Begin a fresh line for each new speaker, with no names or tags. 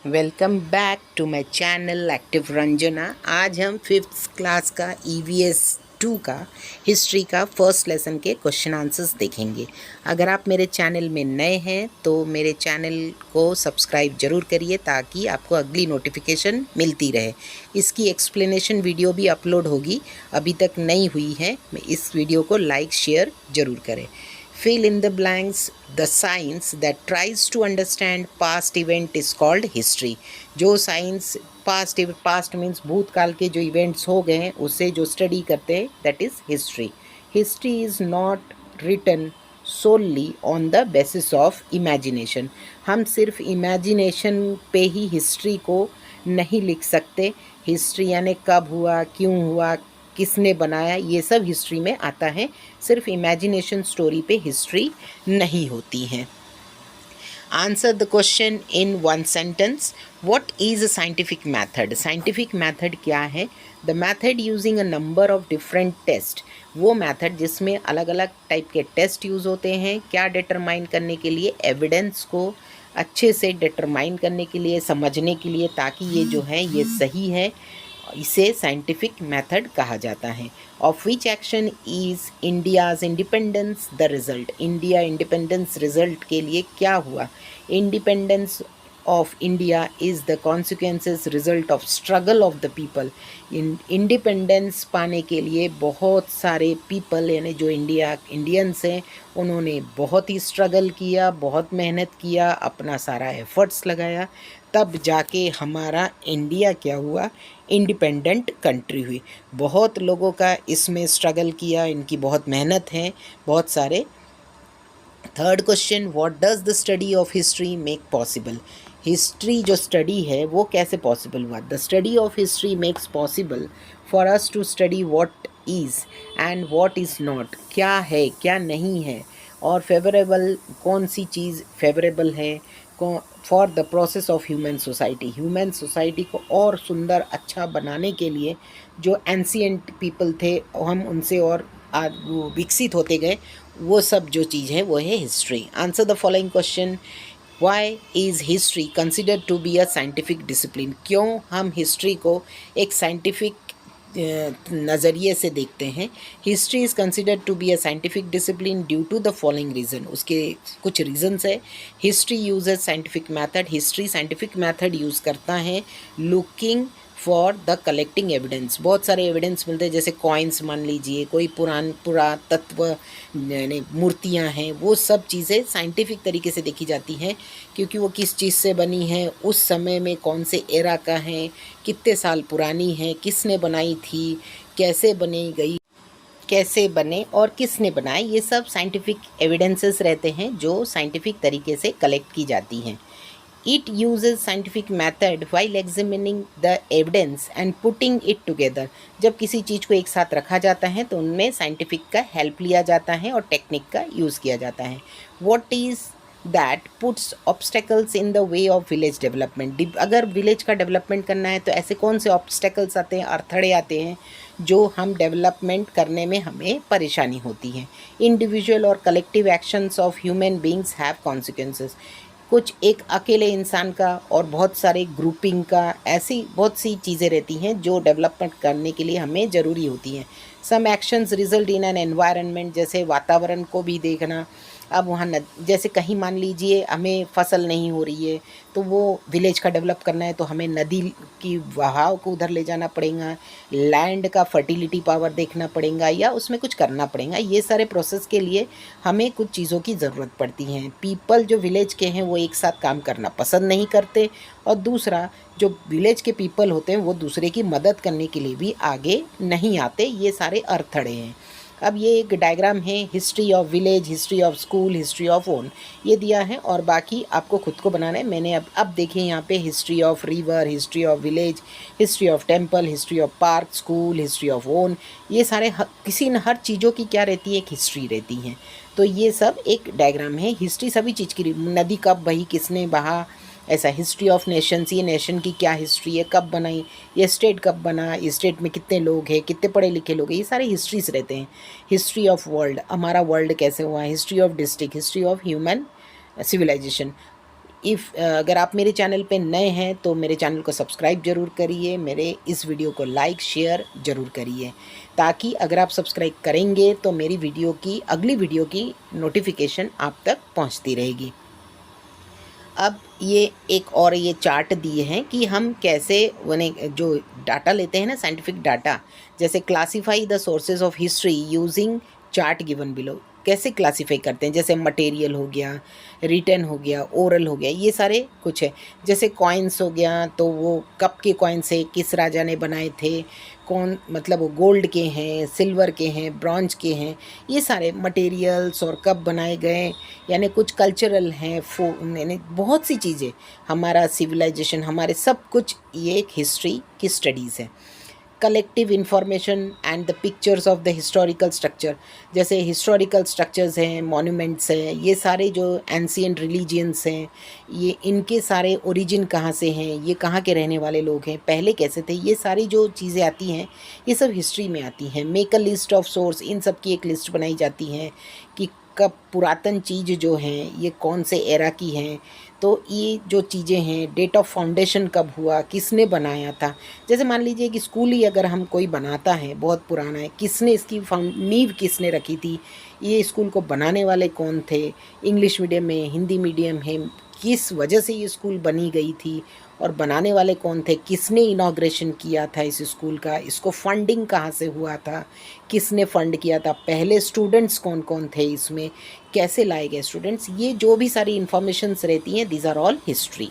Welcome back to my channel active Ranjana. आज हम fifth class का EVS 2 का हिस्ट्री का फर्स्ट लेसन के क्वेश्चन आंसर्स देखेंगे। अगर आप मेरे चैनल में नए हैं तो मेरे चैनल को सब्सक्राइब ज़रूर करिए ताकि आपको अगली नोटिफिकेशन मिलती रहे। इसकी एक्सप्लेनेशन वीडियो भी अपलोड होगी, अभी तक नहीं हुई है। इस वीडियो को लाइक शेयर ज़रूर करें। Fill in the blanks. The science that tries to understand past event is called history. जो साइंस पास्ट मीन्स भूतकाल के जो इवेंट्स हो गए हैं उसे जो स्टडी करते हैं that is history. History is not written solely on the basis of imagination. हम सिर्फ इमेजिनेशन पे ही हिस्ट्री को नहीं लिख सकते। हिस्ट्री यानी कब हुआ, क्यों हुआ, किसने बनाया, ये सब हिस्ट्री में आता है। सिर्फ इमेजिनेशन स्टोरी पे हिस्ट्री नहीं होती है। Answer the question in one sentence. What is a scientific method? Scientific method क्या है? The method using a number of different test. वो मैथड जिसमें अलग अलग टाइप के टेस्ट यूज़ होते हैं। क्या डिटरमाइन करने के लिए? एविडेंस को अच्छे से डिटरमाइन करने के लिए, समझने के लिए, ताकि ये जो है ये सही है, इसे साइंटिफिक मेथड कहा जाता है। Of which action is India's independence the result? India independence result के लिए क्या हुआ? Independence of India is the consequences result of struggle of the people. Independence पाने के लिए बहुत सारे पीपल यानी जो इंडियंस हैं उन्होंने बहुत ही स्ट्रगल किया, बहुत मेहनत किया, अपना सारा एफर्ट्स लगाया, तब जाके हमारा इंडिया क्या हुआ, इंडिपेंडेंट कंट्री हुई। बहुत लोगों का इसमें स्ट्रगल किया, इनकी बहुत मेहनत है, बहुत सारे। Third question, what does the study of history make possible? History जो स्टडी है वो कैसे पॉसिबल हुआ? The study of history makes possible for us to study what is and what is not. क्या है, क्या नहीं है, और फेवरेबल कौन सी चीज़ फेवरेबल है for the process of human society. Human society को और सुंदर अच्छा बनाने के लिए जो एंशियंट पीपल थे हम उनसे और वो विकसित होते गए, वो सब जो चीज़ है वो है history. Answer the following question. Why is history considered to be a scientific discipline? क्यों हम हिस्ट्री को एक साइंटिफिक नज़रिए से देखते हैं? History is considered to be a scientific discipline due to the following reason. उसके कुछ रीजंस है। History uses scientific method. History scientific method use करता है looking for the collecting evidence. बहुत सारे एविडेंस मिलते हैं, जैसे कॉइन्स मान लीजिए, कोई पुरातत्व यानी मूर्तियाँ हैं, वो सब चीज़ें साइंटिफिक तरीके से देखी जाती हैं क्योंकि वो किस चीज़ से बनी है, उस समय में कौन से एरा का है, कितने साल पुरानी है, किसने बनाई थी, कैसे बनी गई, कैसे बने और किसने बनाए, ये सब साइंटिफिक एविडेंसेस रहते हैं जो साइंटिफिक तरीके से कलेक्ट की जाती हैं। It uses scientific method while examining the evidence and putting it together. जब किसी चीज़ को एक साथ रखा जाता है तो उनमें साइंटिफिक का हेल्प लिया जाता है और टेक्निक का यूज़ किया जाता है। What is that puts obstacles in the way of village development? अगर विलेज का डेवलपमेंट करना है तो ऐसे कौन से ऑब्स्टेकल्स आते हैं, अड़थड़े आते हैं जो हम डेवलपमेंट करने में हमें परेशानी होती है? इंडिविजुअल और collective actions of human beings have consequences. कुछ एक अकेले इंसान का और बहुत सारे ग्रुपिंग का, ऐसी बहुत सी चीज़ें रहती हैं जो डेवलपमेंट करने के लिए हमें ज़रूरी होती हैं। Some actions result in an environment, जैसे वातावरण को भी देखना। अब वहाँ जैसे कहीं मान लीजिए हमें फसल नहीं हो रही है तो वो विलेज का डेवलप करना है तो हमें नदी की बहाव को उधर ले जाना पड़ेगा, लैंड का फर्टिलिटी पावर देखना पड़ेगा या उसमें कुछ करना पड़ेगा। ये सारे प्रोसेस के लिए हमें कुछ चीज़ों की ज़रूरत पड़ती हैं। पीपल जो विलेज के हैं वो एक साथ काम करना पसंद नहीं करते, और दूसरा जो विलेज के पीपल होते हैं वो दूसरे की मदद करने के लिए भी आगे नहीं आते। ये सारे अड़थड़े हैं। अब ये एक डायग्राम है, history of village, history of school, history of own, ये दिया है और बाकी आपको खुद को बनाना है। मैंने अब देखिए यहाँ पे history of river, history of village, history of temple, history of park, school, history of own, ये सारे किसी न हर चीज़ों की क्या रहती है, एक हिस्ट्री रहती है। तो ये सब एक डायग्राम है। हिस्ट्री सभी चीज़ की, नदी कब बही, किसने बहा, ऐसा। हिस्ट्री ऑफ नेशंस, ये नेशन की क्या हिस्ट्री है, कब बनाई, ये स्टेट कब बना, इस स्टेट में कितने लोग हैं, कितने पढ़े लिखे लोग हैं, ये सारे हिस्ट्रीज रहते हैं। हिस्ट्री ऑफ वर्ल्ड, हमारा वर्ल्ड कैसे हुआ, history of district, history of human civilisation. अगर आप मेरे चैनल पे नए हैं तो मेरे चैनल को सब्सक्राइब ज़रूर करिए, मेरे इस वीडियो को लाइक शेयर ज़रूर करिए, ताकि अगर आप सब्सक्राइब करेंगे तो मेरी वीडियो की अगली वीडियो की नोटिफिकेशन आप तक पहुंचती रहेगी। अब ये एक और ये चार्ट दिए हैं कि हम कैसे जो डाटा लेते हैं ना, साइंटिफिक डाटा, जैसे classify the sources of history using chart given below, कैसे क्लासीफाई करते हैं, जैसे मटेरियल हो गया, रिटन हो गया, ओरल हो गया, ये सारे कुछ है। जैसे कॉइन्स हो गया तो वो कब के कॉइन्स है, किस राजा ने बनाए थे, कौन मतलब वो गोल्ड के हैं, सिल्वर के हैं, ब्रॉन्ज के हैं, ये सारे मटेरियल्स और कब बनाए गए, यानी कुछ कल्चरल हैं, यानी बहुत सी चीज़ें, हमारा सिविलाइजेशन, हमारे सब कुछ, ये एक हिस्ट्री की स्टडीज़ है। Collective information and the pictures of the historical structure, जैसे हिस्टोरिकल स्ट्रक्चर्स हैं, मॉन्यूमेंट्स हैं, ये सारे जो एंशिएंट रिलीजियंस हैं, ये इनके सारे ओरिजिन कहाँ से हैं, ये कहाँ के रहने वाले लोग हैं, पहले कैसे थे, ये सारी जो चीज़ें आती हैं ये सब हिस्ट्री में आती हैं। Make a list of source, इन सब की एक लिस्ट बनाई जाती है कि कब पुरातन चीज़ जो हैं ये कौन से एरा की हैं, तो ये जो चीज़ें हैं, डेट ऑफ फाउंडेशन कब हुआ, किसने बनाया था। जैसे मान लीजिए कि स्कूल ही अगर हम कोई बनाता है, बहुत पुराना है, किसने इसकी नींव किसने रखी थी, ये स्कूल को बनाने वाले कौन थे, इंग्लिश मीडियम में, हिंदी मीडियम है, किस वजह से ये स्कूल बनी गई थी, और बनाने वाले कौन थे, किसने इनॉग्रेशन किया था इस स्कूल का, इसको फंडिंग कहाँ से हुआ था, किसने फंड किया था, पहले स्टूडेंट्स कौन कौन थे इसमें, कैसे लाए गए स्टूडेंट्स, ये जो भी सारी इन्फॉर्मेशंस रहती हैं, दीज आर ऑल हिस्ट्री।